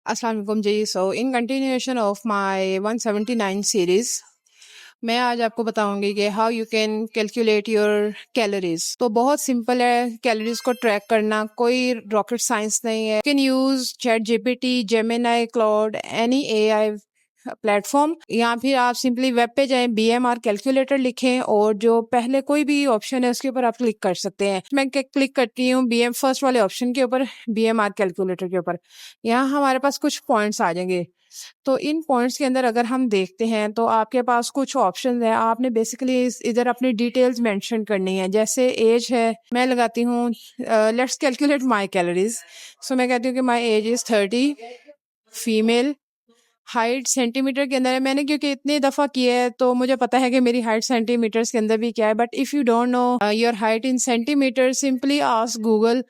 अस्सलाम वालेकुम जी। So in continuation of my 179 series मैं आज आपको बताऊंगी कि how you can calculate your calories. तो बहुत सिंपल है कैलोरीज को ट्रैक करना, कोई रॉकेट साइंस नहीं है। You can use chat GPT, Gemini, cloud, any AI platform, या फिर आप सिंपली वेब पे जाएं, बीएमआर कैलकुलेटर लिखें और जो पहले कोई भी ऑप्शन है उसके ऊपर आप क्लिक कर सकते हैं। मैं क्लिक करती हूँ बीएम फर्स्ट वाले ऑप्शन के ऊपर, बीएमआर कैलकुलेटर के ऊपर। यहाँ हमारे पास कुछ पॉइंट्स आ जाएंगे। तो इन पॉइंट्स के अंदर अगर हम देखते हैं तो आपके पास कुछ ऑप्शन है। आपने बेसिकली इधर अपनी डिटेल्स मेंशन करनी है। जैसे एज है, मैं लगाती हूँ लेट्स कैलकुलेट माय कैलोरीज। सो मैं कहती हूँ कि my age is 30, female, height centimetre के अंदर है। मैंने क्योंकि इतनी दफ़ा किया है तो मुझे पता है कि मेरी हाइट सेंटीमीटर्स के अंदर भी क्या है। But if you don't know your height in centimeter, simply ask Google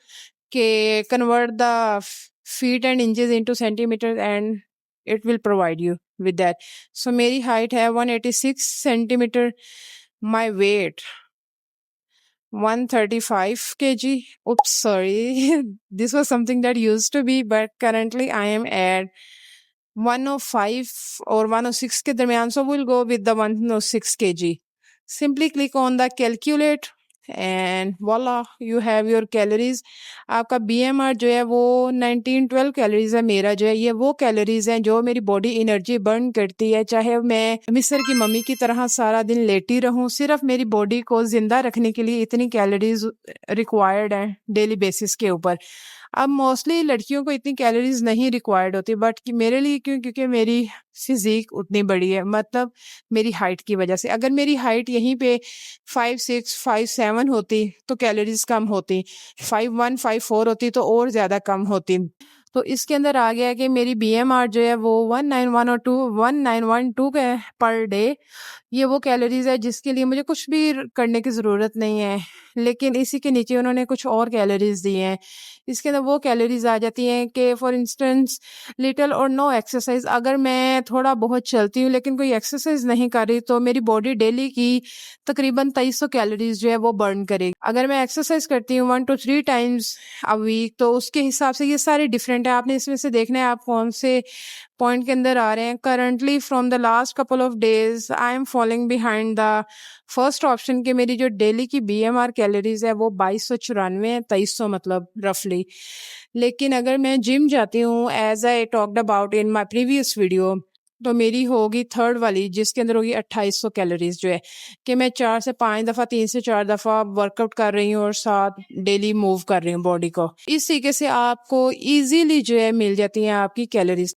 के convert the feet and inches into centimeter and it will provide you with that. So मेरी हाइट है 186 centimeter, my weight 135 kg. Oops, sorry. This was something that used to be, but currently I am at 105 or 106 के दरमियान. So we'll go with the 106 kg. Simply click on the calculate and voila, you have your calories. आपका BMR जो है वो 1912 calories है। मेरा जो है ये वो कैलोरीज है जो मेरी बॉडी एनर्जी बर्न करती है। चाहे मैं मिस्र की मम्मी की तरह सारा दिन लेटी रहूं, सिर्फ मेरी बॉडी को जिंदा रखने के लिए इतनी कैलोरीज रिक्वायर्ड है डेली बेसिस के ऊपर। अब मोस्टली लड़कियों को इतनी कैलोरीज नहीं रिक्वायर्ड होती, बट कि मेरे लिए क्यों, क्योंकि मेरी फिजिक उतनी बड़ी है, मतलब मेरी हाइट की वजह से। अगर मेरी हाइट यहीं पे 5'6", 5'7" होती तो कैलोरीज कम होती, 5'1", 5'4" होती तो और ज़्यादा कम होती। तो इसके अंदर आ गया कि मेरी BMR जो है वो 1912 का पर डे। ये वो कैलोरीज है जिसके लिए मुझे कुछ भी करने की ज़रूरत नहीं है। लेकिन इसी के नीचे उन्होंने कुछ और कैलोरीज दी हैं। इसके अंदर वो कैलोरीज आ जाती हैं कि फॉर इंस्टेंस लिटिल और नो एक्सरसाइज। अगर मैं थोड़ा बहुत चलती हूँ लेकिन कोई एक्सरसाइज नहीं कर रही तो मेरी बॉडी डेली की तकरीबन 2300 कैलोरीज जो है वो बर्न करेगी। अगर मैं एक्सरसाइज करती हूँ 1 to 3 टाइम्स अ वीक तो उसके हिसाब से ये सारे डिफरेंट है। आपने इसमें से देखना है आप कौन से पॉइंट के अंदर आ रहे हैं। Currently from the last couple of days I am following behind the first option के मेरी जो डेली की BMR कैलोरीज है वो 2294 है, 2300 मतलब रफली। लेकिन अगर मैं जिम जाती हूँ, as I talked about in my previous video, तो मेरी होगी थर्ड वाली जिसके अंदर होगी 2800 कैलोरीज, जो है कि मैं 4 से 5 दफ़ा, 3 से 4 दफ़ा वर्कआउट कर रही हूँ और साथ डेली मूव कर रही हूँ बॉडी को। इस तरीके से आपको इजीली जो है मिल जाती हैं आपकी कैलोरीज।